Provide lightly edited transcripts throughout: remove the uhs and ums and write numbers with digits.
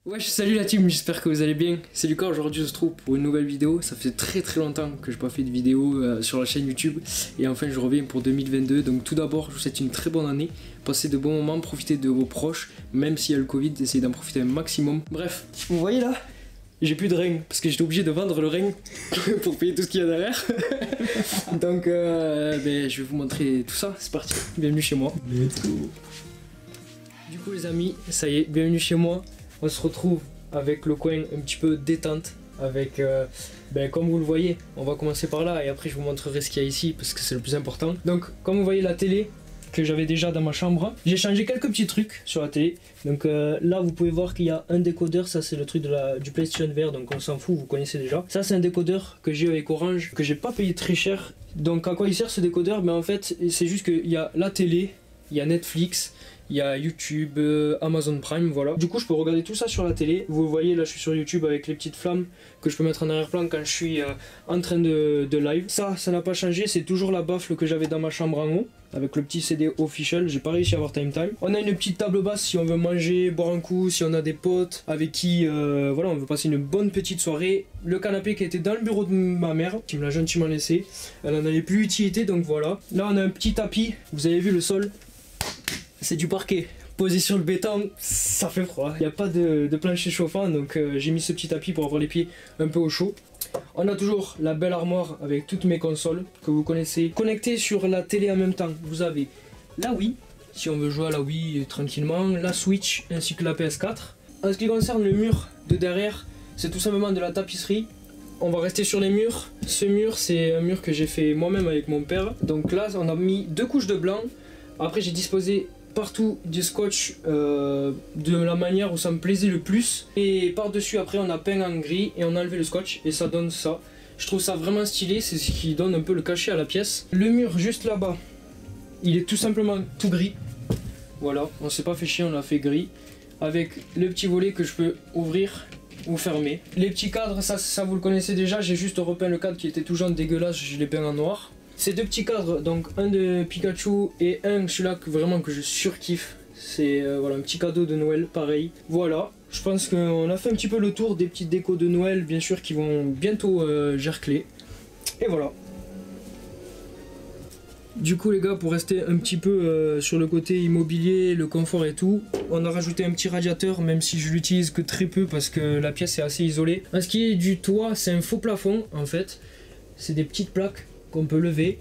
Ouais, salut la team, j'espère que vous allez bien. C'est Lucas, aujourd'hui on se trouve pour une nouvelle vidéo. Ça fait très longtemps que je n'ai pas fait de vidéo sur la chaîne YouTube. Et enfin je reviens pour 2022. Donc tout d'abord, je vous souhaite une très bonne année. Passez de bons moments, profitez de vos proches. Même s'il y a le Covid, essayez d'en profiter un maximum. Bref, vous voyez là, j'ai plus de rein parce que j'étais obligé de vendre le rein pour payer tout ce qu'il y a derrière. Donc je vais vous montrer tout ça, c'est parti. Bienvenue chez moi. Let's go. Du coup les amis, ça y est, bienvenue chez moi. On se retrouve avec le coin un petit peu détente, avec, comme vous le voyez, on va commencer par là et après je vous montrerai ce qu'il y a ici parce que c'est le plus important. Donc comme vous voyez la télé que j'avais déjà dans ma chambre, j'ai changé quelques petits trucs sur la télé. Donc là vous pouvez voir qu'il y a un décodeur, ça c'est le truc du PlayStation VR, donc on s'en fout, vous connaissez déjà. Ça c'est un décodeur que j'ai avec Orange, que j'ai pas payé très cher. Donc à quoi il sert ce décodeur? En fait c'est juste qu'il y a la télé, il y a Netflix, il y a YouTube, Amazon Prime, voilà. Du coup, je peux regarder tout ça sur la télé. Vous voyez, là, je suis sur YouTube avec les petites flammes que je peux mettre en arrière-plan quand je suis en train de live. Ça n'a pas changé. C'est toujours la baffle que j'avais dans ma chambre en haut, avec le petit CD official. J'ai pas réussi à avoir Time Time. On a une petite table basse si on veut manger, boire un coup, si on a des potes avec qui, voilà, on veut passer une bonne petite soirée. Le canapé qui était dans le bureau de ma mère, qui me l'a gentiment laissé. Elle en avait plus utilité, donc voilà. Là, on a un petit tapis. Vous avez vu le sol? C'est du parquet. Posé sur le béton, ça fait froid. Il n'y a pas de plancher chauffant, donc j'ai mis ce petit tapis pour avoir les pieds un peu au chaud. On a toujours la belle armoire avec toutes mes consoles que vous connaissez. Connectées sur la télé en même temps, vous avez la Wii, si on veut jouer à la Wii tranquillement, la Switch ainsi que la PS4. En ce qui concerne le mur de derrière, c'est tout simplement de la tapisserie. On va rester sur les murs. Ce mur, c'est un mur que j'ai fait moi-même avec mon père. Donc là, on a mis 2 couches de blanc. Après, j'ai disposé partout du scotch de la manière où ça me plaisait le plus, et par dessus après on a peint en gris et on a enlevé le scotch et ça donne ça. Je trouve ça vraiment stylé, c'est ce qui donne un peu le cachet à la pièce. Le mur juste là-bas, il est tout simplement tout gris, voilà, on s'est pas fait chier, on l'a fait gris avec le petit volet que je peux ouvrir ou fermer. Les petits cadres, ça vous le connaissez déjà, j'ai juste repeint le cadre qui était tout jaune dégueulasse, je l'ai peint en noir. Ces 2 petits cadres, donc un de Pikachu et un celui-là que vraiment que je surkiffe. C'est voilà, un petit cadeau de Noël, pareil. Voilà, je pense qu'on a fait un petit peu le tour des petites décos de Noël, bien sûr, qui vont bientôt gercler. Et voilà. Du coup les gars, pour rester un petit peu sur le côté immobilier, le confort et tout, on a rajouté un petit radiateur, même si je l'utilise que très peu parce que la pièce est assez isolée. En ce qui est du toit, c'est un faux plafond en fait. C'est des petites plaques qu'on peut lever.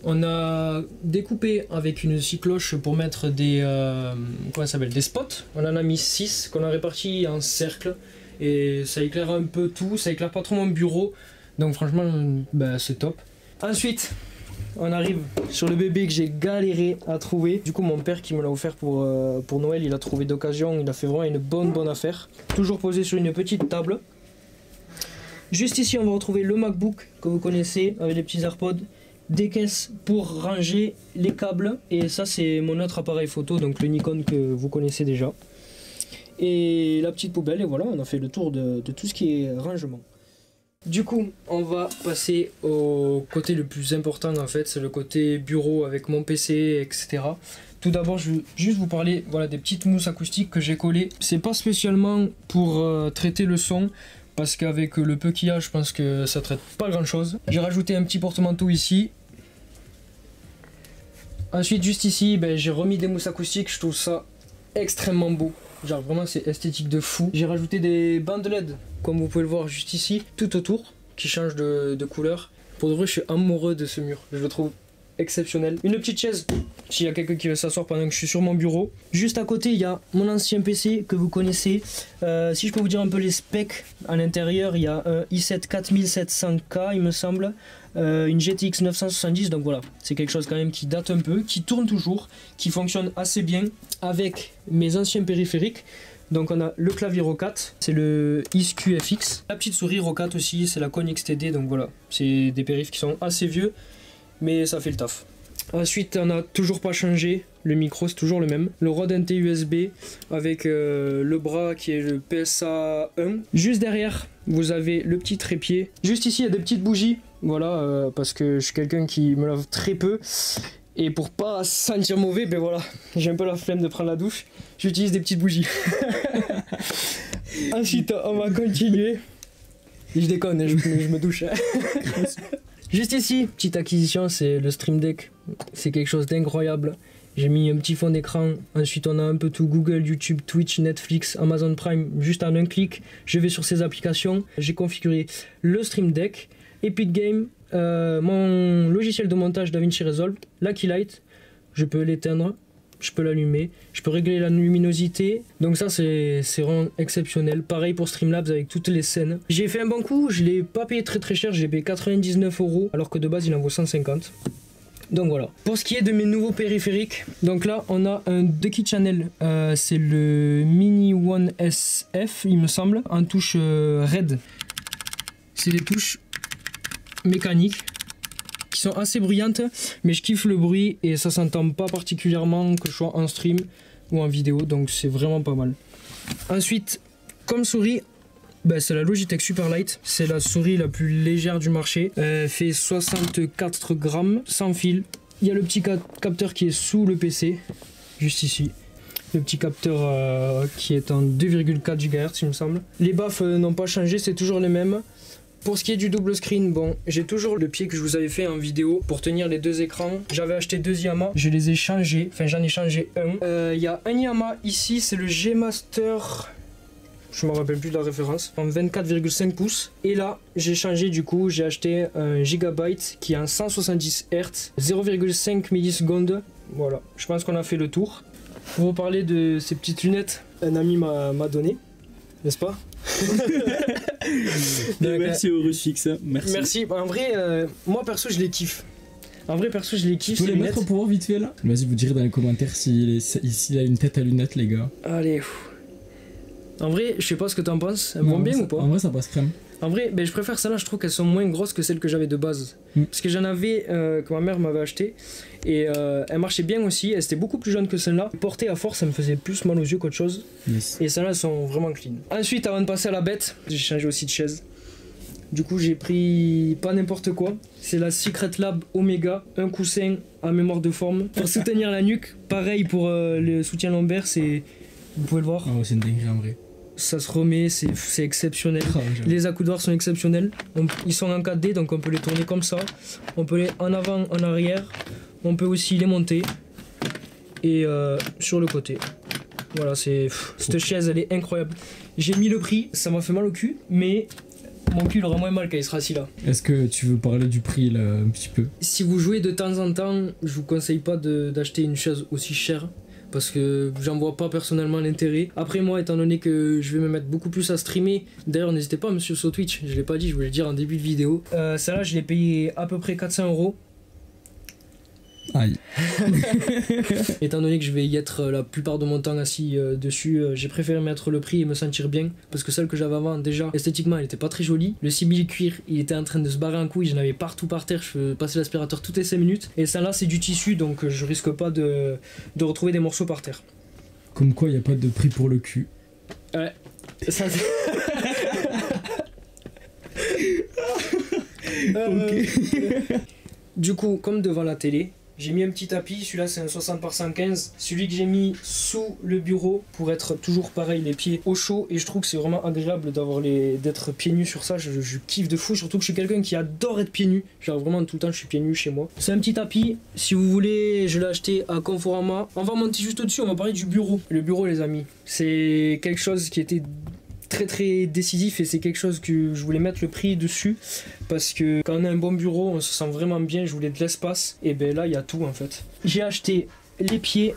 On a découpé avec une cycloche pour mettre des des spots. On en a mis 6 qu'on a répartis en cercle et ça éclaire un peu tout, ça éclaire pas trop mon bureau, donc franchement c'est top. Ensuite on arrive sur le bébé que j'ai galéré à trouver. Du coup mon père qui me l'a offert pour Noël, il a trouvé d'occasion, il a fait vraiment une bonne affaire. Toujours posé sur une petite table. Juste ici, on va retrouver le MacBook que vous connaissez avec les petits AirPods, des caisses pour ranger les câbles, et ça c'est mon autre appareil photo, donc le Nikon que vous connaissez déjà. Et la petite poubelle, et voilà, on a fait le tour de tout ce qui est rangement. Du coup, on va passer au côté le plus important en fait, c'est le côté bureau avec mon PC, etc. Tout d'abord, je vais juste vous parler des petites mousses acoustiques que j'ai collées. C'est pas spécialement pour traiter le son, parce qu'avec le peu qu'il y a, je pense que ça traite pas grand chose. J'ai rajouté un petit porte-manteau ici. Ensuite, juste ici, j'ai remis des mousses acoustiques, je trouve ça extrêmement beau. Genre vraiment c'est esthétique de fou. J'ai rajouté des bandes LED, comme vous pouvez le voir juste ici, tout autour, qui changent de couleur. Pour de vrai, je suis amoureux de ce mur, je le trouve exceptionnel. Une petite chaise, s'il y a quelqu'un qui veut s'asseoir pendant que je suis sur mon bureau. Juste à côté, il y a mon ancien PC que vous connaissez. Si je peux vous dire un peu les specs, à l'intérieur, il y a un i7 4700K, il me semble. Une GTX 970, donc voilà, c'est quelque chose quand même qui date un peu, qui tourne toujours, qui fonctionne assez bien avec mes anciens périphériques. Donc on a le clavier Roccat, c'est le ISQ-FX. La petite souris Roccat aussi, c'est la Konix TD, donc voilà, c'est des périphes qui sont assez vieux, mais ça fait le taf. Ensuite, on n'a toujours pas changé, le micro c'est toujours le même. Le Rode NT USB avec le bras qui est le PSA 1. Juste derrière, vous avez le petit trépied. Juste ici, il y a des petites bougies, voilà, parce que je suis quelqu'un qui me lave très peu. Et pour pas sentir mauvais, ben voilà, j'ai un peu la flemme de prendre la douche, j'utilise des petites bougies. Ensuite, on va continuer. Je déconne, je me douche. Juste ici, petite acquisition, c'est le Stream Deck. C'est quelque chose d'incroyable. J'ai mis un petit fond d'écran. Ensuite, on a un peu tout: Google, YouTube, Twitch, Netflix, Amazon Prime. Juste en un clic, je vais sur ces applications. J'ai configuré le Stream Deck, Epic Games, mon logiciel de montage DaVinci Resolve, la Keylight. Je peux l'éteindre, je peux l'allumer, je peux régler la luminosité. Donc ça, c'est vraiment exceptionnel. Pareil pour Streamlabs avec toutes les scènes. J'ai fait un bon coup, je l'ai pas payé très cher. J'ai payé 99 € alors que de base, il en vaut 150. Donc voilà. Pour ce qui est de mes nouveaux périphériques, donc là on a un Ducky Channel, c'est le Mini One SF il me semble, en touche RED. C'est des touches mécaniques qui sont assez bruyantes, mais je kiffe le bruit et ça s'entend pas particulièrement que je sois en stream ou en vidéo, donc c'est vraiment pas mal. Ensuite, comme souris, c'est la Logitech Superlight, c'est la souris la plus légère du marché, elle fait 64 grammes sans fil. Il y a le petit capteur qui est sous le PC, juste ici. Le petit capteur qui est en 2,4 GHz il me semble. Les baffes n'ont pas changé, c'est toujours les mêmes. Pour ce qui est du double screen, bon, j'ai toujours le pied que je vous avais fait en vidéo pour tenir les deux écrans. J'avais acheté 2 Yamaha, je les ai changés, enfin j'en ai changé un. Il y a un Yamaha ici, c'est le G-Master... Je me rappelle plus de la référence, en 24,5 pouces. Et là, j'ai changé du coup, j'ai acheté un Gigabyte qui est en 170 Hz, 0,5 millisecondes. Voilà, je pense qu'on a fait le tour. Pour vous parler de ces petites lunettes, un ami m'a donné, n'est-ce pas? Donc, merci au Rusfix, merci. Merci, en vrai, moi perso je les kiffe. En vrai perso je les kiffe. Tu peux les mettre pour voir vite fait là? Vas-y, vous direz dans les commentaires s'il a une tête à lunettes les gars. Allez. En vrai, je sais pas ce que t'en penses, elles vont bien ou pas? En vrai, ça passe crème. En vrai, je préfère celles-là, je trouve qu'elles sont moins grosses que celles que j'avais de base. Parce que j'en avais que ma mère m'avait acheté et elles marchaient bien aussi, elles étaient beaucoup plus jaunes que celles-là. Portées à force, ça me faisait plus mal aux yeux qu'autre chose. Yes. Et celles-là, elles sont vraiment clean. Ensuite, avant de passer à la bête, j'ai changé aussi de chaise. Du coup, j'ai pris pas n'importe quoi. C'est la Secret Lab Omega, un coussin à mémoire de forme pour soutenir la nuque. Pareil pour le soutien lombaire, c'est... Vous pouvez le voir. Oh, c'est une dinguerie en vrai. Ça se remet, c'est exceptionnel. Les accoudoirs sont exceptionnels. Ils sont en 4D, donc on peut les tourner comme ça. On peut les en avant, en arrière. On peut aussi les monter. Et sur le côté. Voilà, cette chaise, elle est incroyable. J'ai mis le prix, ça m'a fait mal au cul, mais mon cul aura moins mal quand il sera assis là. Est-ce que tu veux parler du prix là un petit peu? Si vous jouez de temps en temps, je vous conseille pas d'acheter une chaise aussi chère. Parce que j'en vois pas personnellement l'intérêt. Après moi, étant donné que je vais me mettre beaucoup plus à streamer, d'ailleurs n'hésitez pas à me suivre sur Twitch, je l'ai pas dit, je voulais le dire en début de vidéo. Celle-là je l'ai payé à peu près 400 €. Aïe. Étant donné que je vais y être la plupart de mon temps assis dessus, j'ai préféré mettre le prix et me sentir bien. Parce que celle que j'avais avant, déjà, esthétiquement, elle était pas très jolie. Le simili-cuir, il était en train de se barrer en couille, j'en avais partout par terre, je passais l'aspirateur toutes les 5 minutes. Et celle-là, c'est du tissu, donc je risque pas de retrouver des morceaux par terre. Comme quoi, il n'y a pas de prix pour le cul. Ouais, ça c'est... Ok. Du coup, comme devant la télé, j'ai mis un petit tapis, celui-là c'est un 60 par 115, celui que j'ai mis sous le bureau pour être toujours pareil, les pieds au chaud, et je trouve que c'est vraiment agréable d'être pieds nus sur ça, je kiffe de fou, surtout que je suis quelqu'un qui adore être pieds nus, genre vraiment tout le temps je suis pieds nus chez moi. C'est un petit tapis, si vous voulez, je l'ai acheté à Conforama. On va monter juste au-dessus, on va parler du bureau. Le bureau les amis, c'est quelque chose qui était très décisif et c'est quelque chose que je voulais mettre le prix dessus parce que quand on a un bon bureau on se sent vraiment bien, je voulais de l'espace et ben là il y a tout en fait. J'ai acheté les pieds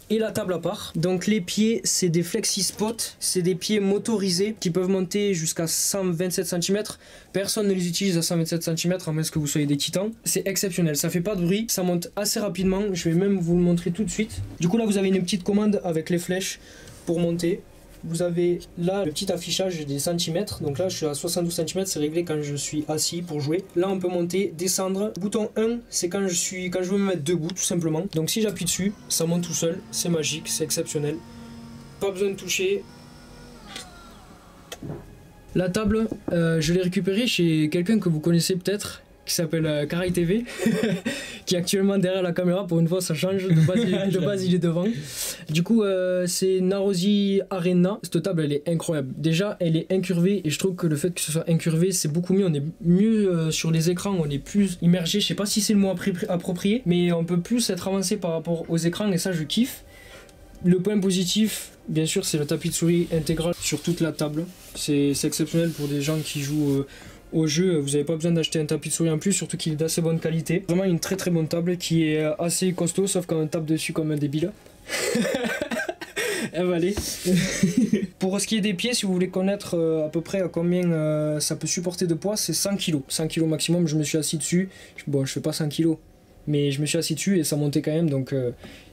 et la table à part. Donc les pieds c'est des flexi spots, c'est des pieds motorisés qui peuvent monter jusqu'à 127 cm. Personne ne les utilise à 127 cm à moins que vous soyez des titans. C'est exceptionnel, ça fait pas de bruit, ça monte assez rapidement, je vais même vous le montrer tout de suite. Du coup là vous avez une petite commande avec les flèches pour monter. Vous avez là le petit affichage des centimètres, donc là je suis à 72 cm, c'est réglé quand je suis assis pour jouer. Là on peut monter, descendre. Bouton 1 c'est quand je veux me mettre debout tout simplement. Donc si j'appuie dessus, ça monte tout seul, c'est magique, c'est exceptionnel. Pas besoin de toucher. La table, je l'ai récupérée chez quelqu'un que vous connaissez peut-être. qui s'appelle Caraï TV, qui est actuellement derrière la caméra. Pour une fois, ça change. De base, il est devant. Du coup, c'est Narosi Arena. Cette table, elle est incroyable. Déjà, elle est incurvée et je trouve que le fait que ce soit incurvé, c'est beaucoup mieux. On est mieux sur les écrans, on est plus immergé. Je sais pas si c'est le mot approprié, mais on peut plus être avancé par rapport aux écrans et ça, je kiffe. Le point positif, bien sûr, c'est le tapis de souris intégral sur toute la table. C'est exceptionnel pour des gens qui jouent au jeu. Vous n'avez pas besoin d'acheter un tapis de souris en plus, surtout qu'il est d'assez bonne qualité. Vraiment une très très bonne table qui est assez costaud, sauf quand on tape dessus comme un débile. Elle va aller. Pour ce qui est des pieds, si vous voulez connaître à peu près à combien ça peut supporter de poids, c'est 100 kg. 100 kg maximum, je me suis assis dessus. Bon, je fais pas 100 kg, mais je me suis assis dessus et ça montait quand même, donc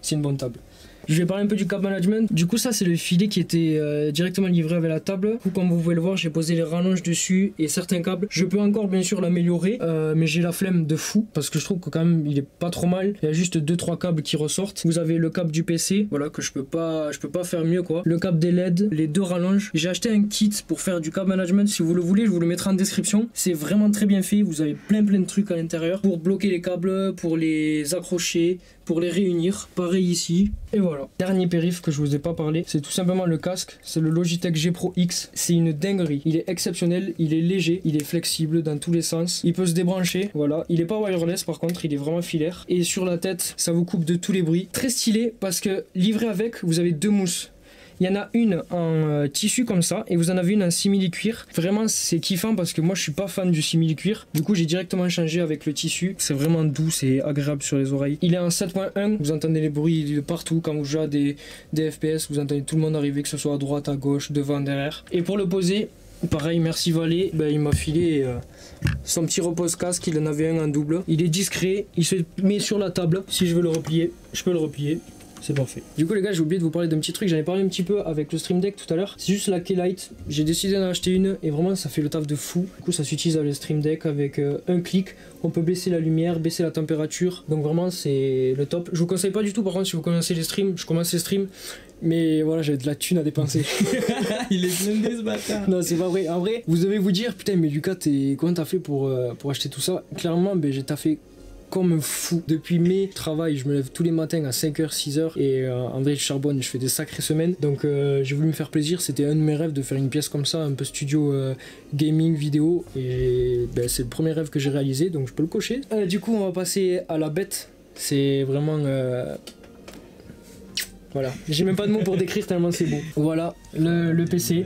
c'est une bonne table. Je vais parler un peu du câble management. Du coup, ça, c'est le filet qui était directement livré avec la table. Comme vous pouvez le voir, j'ai posé les rallonges dessus et certains câbles. Je peux encore, bien sûr, l'améliorer, mais j'ai la flemme de fou parce que je trouve que quand même, il est pas trop mal. Il y a juste 2-3 câbles qui ressortent. Vous avez le câble du PC, voilà, que je peux pas faire mieux, quoi. Le câble des LED, les 2 rallonges. J'ai acheté un kit pour faire du câble management. Si vous le voulez, je vous le mettrai en description. C'est vraiment très bien fait. Vous avez plein de trucs à l'intérieur pour bloquer les câbles, pour les accrocher, pour les réunir. Pareil ici. Et voilà. Dernier périph' que je vous ai pas parlé, c'est tout simplement le casque. C'est le Logitech G Pro X. C'est une dinguerie. Il est exceptionnel, il est léger, il est flexible dans tous les sens. Il peut se débrancher, voilà. Il est pas wireless par contre, il est vraiment filaire. Et sur la tête, ça vous coupe de tous les bruits. Très stylé parce que livré avec, vous avez 2 mousses. Il y en a une en tissu comme ça et vous en avez une en simili-cuir. Vraiment c'est kiffant parce que moi je suis pas fan du simili-cuir. Du coup j'ai directement changé avec le tissu. C'est vraiment doux, c'est agréable sur les oreilles. Il est en 7.1, vous entendez les bruits de partout. Quand vous jouez à des FPS, vous entendez tout le monde arriver, que ce soit à droite, à gauche, devant, derrière. Et pour le poser, pareil, merci Valet, il m'a filé son petit repose-casque, il en avait un en double. Il est discret, il se met sur la table. Si je veux le replier, je peux le replier. C'est parfait. Du coup les gars, j'ai oublié de vous parler d'un petit truc. J'en ai parlé un petit peu avec le Stream Deck tout à l'heure. C'est juste la Keylight. J'ai décidé d'en acheter une et vraiment ça fait le taf de fou. Du coup ça s'utilise avec le Stream Deck avec un clic. On peut baisser la lumière, baisser la température. Donc vraiment c'est le top. Je vous conseille pas du tout par contre si vous commencez les streams. Je commence les streams. Mais voilà, j'avais de la thune à dépenser. Il est blindé ce bâtard. Non, c'est pas vrai. En vrai, vous devez vous dire, putain, mais Lucas, comment t'as fait pour acheter tout ça? Clairement, j'ai taffé comme un fou. Depuis mai, travail, je me lève tous les matins à 5h, 6h et en vrai je charbonne, je fais des sacrées semaines. Donc j'ai voulu me faire plaisir, c'était un de mes rêves de faire une pièce comme ça, un peu studio gaming, vidéo. Et c'est le premier rêve que j'ai réalisé, donc je peux le cocher. Du coup on va passer à la bête. C'est vraiment... Voilà, j'ai même pas de mots pour décrire tellement c'est beau. Voilà, le PC.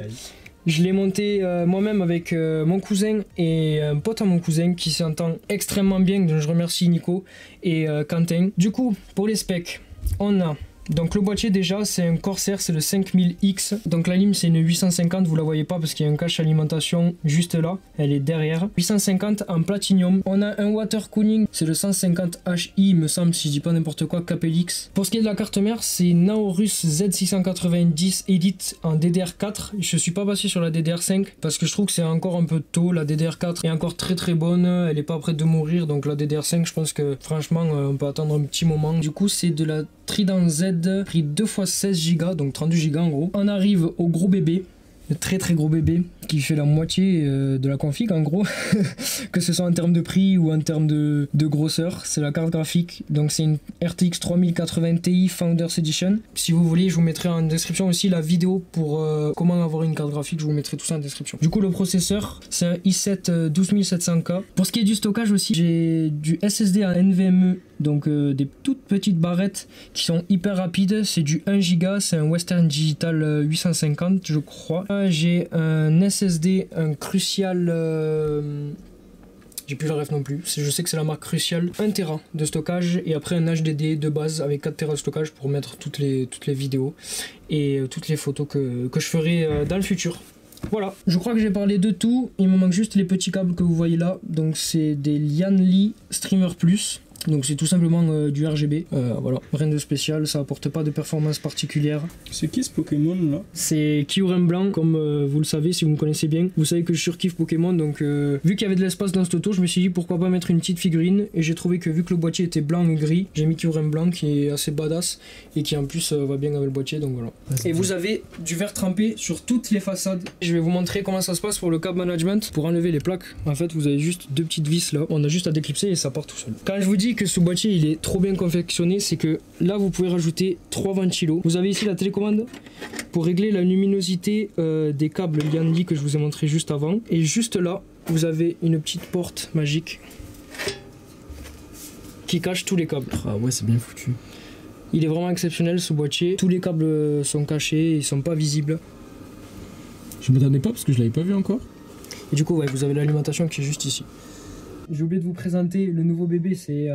Je l'ai monté moi-même avec mon cousin et un pote à mon cousin qui s'entend extrêmement bien, donc je remercie Nico et Quentin. Du coup, pour les specs, on a donc le boîtier déjà, c'est un Corsair, c'est le 5000X. Donc la lime c'est une 850, vous la voyez pas parce qu'il y a un cache alimentation juste là, elle est derrière. 850 en platinium. On a un water cooling, c'est le 150HI il me semble, si je dis pas n'importe quoi, KPLX. Pour ce qui est de la carte mère, c'est Naorus Z690 Edit en DDR4. Je suis pas passé sur la DDR5 parce que je trouve que c'est encore un peu tôt. La DDR4 est encore très très bonne, elle est pas prête de mourir, donc la DDR5 je pense que franchement on peut attendre un petit moment. Du coup c'est de la Trident Z, pris 2 x 16 Go, donc 32 Go en gros. On arrive au gros bébé, le très très gros bébé qui fait la moitié de la config en gros, que ce soit en termes de prix ou en termes de grosseur. C'est la carte graphique, donc c'est une RTX 3080 Ti Founders Edition. Si vous voulez, je vous mettrai en description aussi la vidéo pour comment avoir une carte graphique, je vous mettrai tout ça en description. Du coup le processeur, c'est un i7 12700K. Pour ce qui est du stockage aussi, j'ai du SSD à NVMe, donc des toutes petites barrettes qui sont hyper rapides. C'est du 1 Go, c'est un Western Digital 850 je crois. J'ai un SSD, un Crucial, j'ai plus la ref non plus, je sais que c'est la marque Crucial, 1 Tera de stockage et après un HDD de base avec 4 Tera de stockage pour mettre toutes les vidéos et toutes les photos que je ferai dans le futur. Voilà, je crois que j'ai parlé de tout, il me manque juste les petits câbles que vous voyez là, donc c'est des Lianli Streamer Plus. Donc c'est tout simplement du RGB, voilà, rien de spécial, ça apporte pas de performance particulière. C'est qui ce Pokémon là? C'est Kyurem blanc, comme vous le savez si vous me connaissez bien. Vous savez que je surkiffe Pokémon, donc vu qu'il y avait de l'espace dans ce auto, je me suis dit pourquoi pas mettre une petite figurine. Et j'ai trouvé que vu que le boîtier était blanc et gris, j'ai mis Kyurem blanc qui est assez badass et qui en plus va bien avec le boîtier, donc voilà. Et vous avez du verre trempé sur toutes les façades. Je vais vous montrer comment ça se passe pour le cab management. Pour enlever les plaques, en fait vous avez juste deux petites vis là, on a juste à déclipser et ça part tout seul. Quand je vous dis que ce boîtier il est trop bien confectionné, c'est que là vous pouvez rajouter 3 ventilos. Vous avez ici la télécommande pour régler la luminosité des câbles Liandi que je vous ai montré juste avant. Et juste là, vous avez une petite porte magique qui cache tous les câbles. Ah ouais, c'est bien foutu. Il est vraiment exceptionnel ce boîtier. Tous les câbles sont cachés, ils sont pas visibles. Je m'attendais pas parce que je l'avais pas vu encore. Et du coup, ouais, vous avez l'alimentation qui est juste ici. J'ai oublié de vous présenter le nouveau bébé, c'est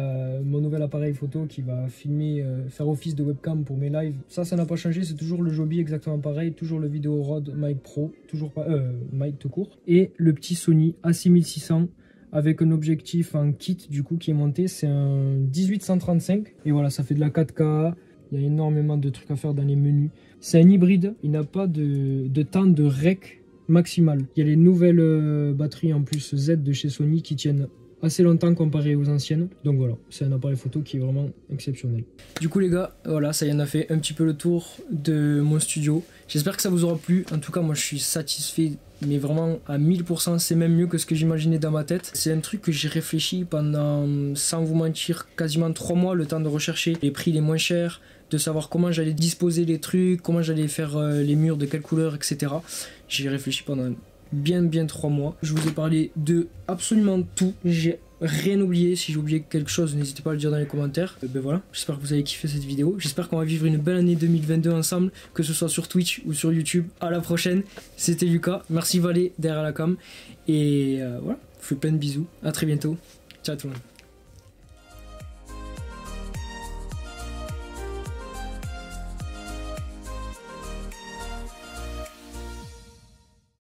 mon nouvel appareil photo qui va filmer, faire office de webcam pour mes lives. Ça n'a pas changé, c'est toujours le Joby exactement pareil, toujours le Video Rode Mic Pro, toujours pas Mic tout court. Et le petit Sony A6600 avec un objectif en kit du coup qui est monté, c'est un 1835. Et voilà, ça fait de la 4K, il y a énormément de trucs à faire dans les menus. C'est un hybride, il n'a pas de temps de rec maximal. Il y a les nouvelles batteries en plus Z de chez Sony qui tiennent assez longtemps comparé aux anciennes. Donc voilà, c'est un appareil photo qui est vraiment exceptionnel. Du coup les gars, voilà, ça y en a fait un petit peu le tour de mon studio. J'espère que ça vous aura plu. En tout cas, moi je suis satisfait, mais vraiment à 1000%, c'est même mieux que ce que j'imaginais dans ma tête. C'est un truc que j'ai réfléchi pendant, sans vous mentir, quasiment 3 mois, le temps de rechercher les prix les moins chers, de savoir comment j'allais disposer les trucs, comment j'allais faire les murs, de quelle couleur, etc. J'ai réfléchi pendant bien 3 mois. Je vous ai parlé de absolument tout. J'ai rien oublié. Si j'ai oublié quelque chose, n'hésitez pas à le dire dans les commentaires. Ben voilà, j'espère que vous avez kiffé cette vidéo. J'espère qu'on va vivre une belle année 2022 ensemble, que ce soit sur Twitch ou sur YouTube. À la prochaine. C'était Lucas. Merci Valé derrière la cam. Et voilà, je vous fais plein de bisous. À très bientôt. Ciao tout le monde.